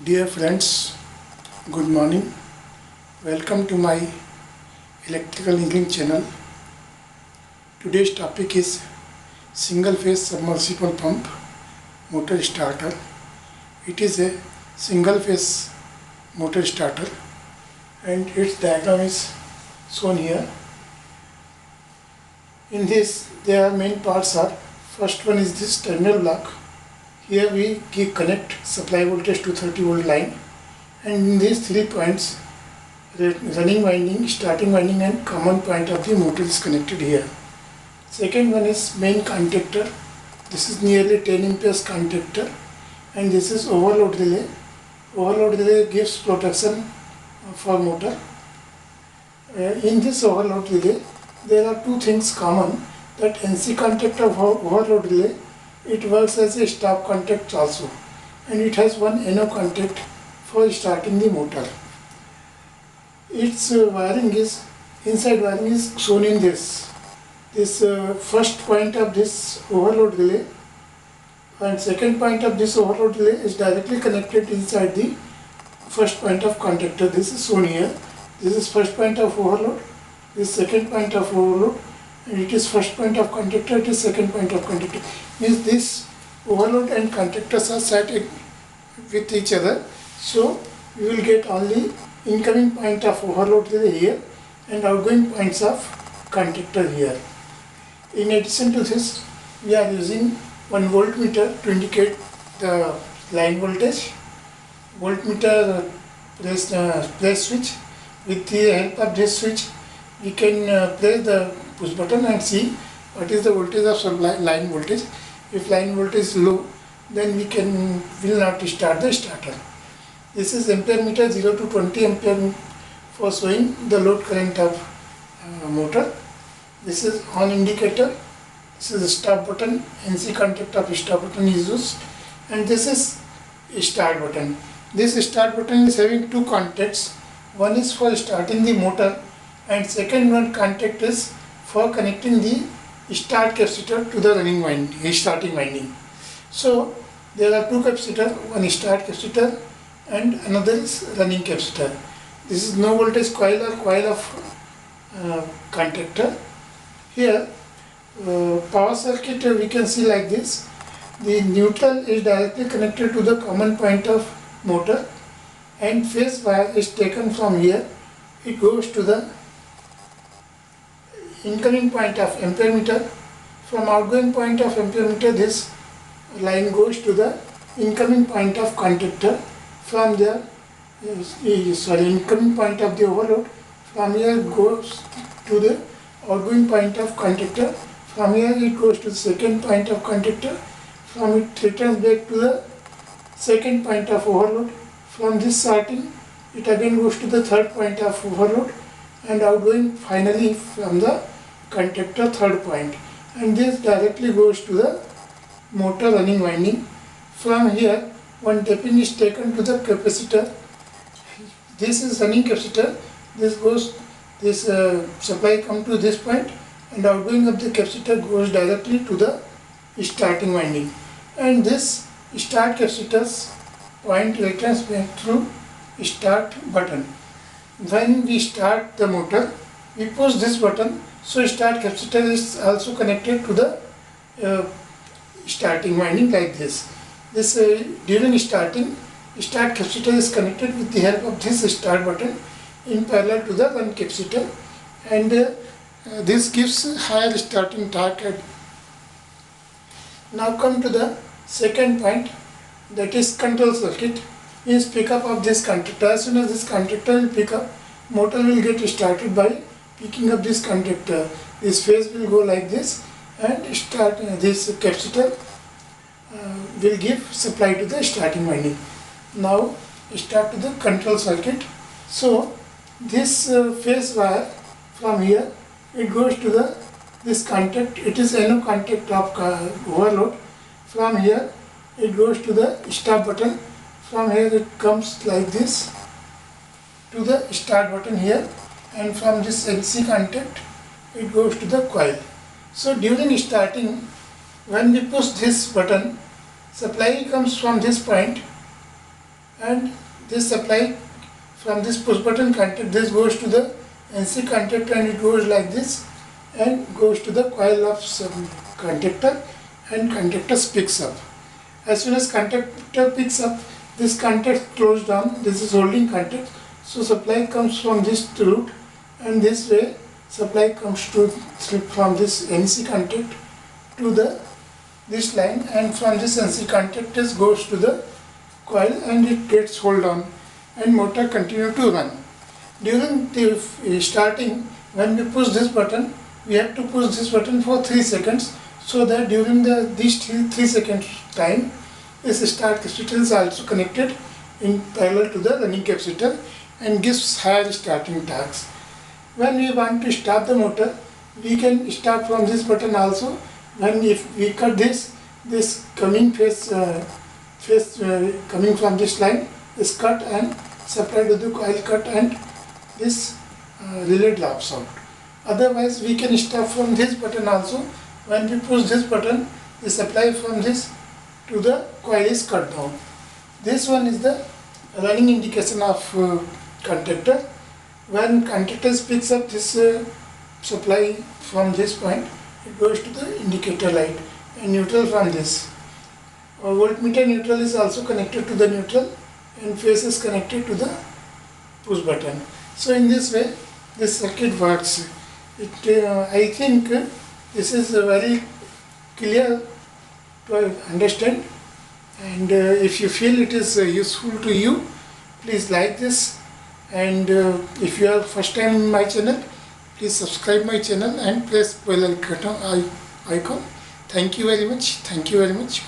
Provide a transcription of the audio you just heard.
Dear friends, good morning. Welcome to my electrical engineering channel. Today's topic is single phase submersible pump motor starter. It is a single phase motor starter and its diagram is shown here. In this, their main parts are: first one is this terminal block. Here we connect supply voltage to 30 volt line, and in these 3 points, running winding, starting winding and common point of the motor is connected here. Second one is main contactor. This is nearly 10 amperes contactor, and this is overload relay. Overload relay gives protection for motor. In this overload relay, there are two things common, that NC contactor of overload relay, it works as a stop contact also, and it has one NO contact for starting the motor. Its wiring is, inside wiring is shown in this. This first point of this overload relay and second point of this overload relay is directly connected inside the first point of contactor. This is shown here. This is first point of overload, this second point of overload, and it is first point of contactor, it is second point of contactor. Means this overload and contactors are set with each other, so you will get only incoming point of overload relay here and outgoing points of contactor here. In addition to this, we are using one voltmeter to indicate the line voltage. Voltmeter press switch. With the help of this switch, we can press the push button and see what is the voltage of line voltage. If line voltage is low, then we will not start the starter. This is ampere meter 0 to 20 ampere for showing the load current of motor. This is on indicator. This is the stop button. NC contact of stop button is used, and this is start button. This start button is having two contacts. One is for starting the motor, and second one contact is for connecting the start capacitor to the running winding, starting winding. So there are two capacitors, one start capacitor and another is running capacitor. This is no voltage coil or coil of contactor. Here power circuit we can see like this. The neutral is directly connected to the common point of motor, and phase wire is taken from here. It goes to the incoming point of ampere meter. From outgoing point of ampere meter, this line goes to the incoming point of contactor. From there, incoming point of the overload. From here goes to the outgoing point of contactor. From here it goes to the second point of contactor. From it returns back to the second point of overload. From this starting, it again goes to the third point of overload and outgoing finally from the contactor third point, and this directly goes to the motor running winding. From here one tapping is taken to the capacitor. This is running capacitor. This supply come to this point, and outgoing of the capacitor goes directly to the starting winding, and this start capacitor's point returns back through start button. When we start the motor, we push this button, so start capacitor is also connected to the starting winding like this. During starting, start capacitor is connected with the help of this start button in parallel to the run capacitor, and this gives higher starting torque. Now come to the second point, that is control circuit. Means pickup of this contactor. As soon as this contactor will pick up, motor will get started by picking up this contactor. This phase will go like this, and start this capacitor will give supply to the starting winding. Now start to the control circuit. So this phase wire from here, it goes to this contact. It is NO contact of overload. From here it goes to the stop button. From here it comes like this to the start button here, and from this NC contact it goes to the coil. So during starting, when we push this button, supply comes from this point and this supply from this push button contact, this goes to the NC contactor and it goes like this and goes to the coil of contactor, and contactor picks up. As soon as contactor picks up, this contact closed down, this is holding contact, so supply comes from this route, and this way supply comes to from this NC contact to the this line, and from this NC contact goes to the coil and it gets hold on and motor continue to run. During the starting, when we push this button, we have to push this button for 3 seconds, so that during these 3 seconds time, this start capacitor is also connected in parallel to the running capacitor and gives higher starting torques. When we want to start the motor, we can start from this button also. When if we cut this coming phase, coming from this line is cut and supplied to the coil cut, and this relay drops out. Otherwise, we can start from this button also. When we push this button, the supply from this to the coil is cut down. This one is the running indication of contactor. When contactor picks up this supply from this point, it goes to the indicator light, and neutral from this. Voltmeter neutral is also connected to the neutral, and phase is connected to the push button. So in this way, this circuit works. I think this is very clear to understand, and if you feel it is useful to you, please like this, and if you are first time in my channel, please subscribe my channel and press bell icon. Thank you very much. Thank you very much.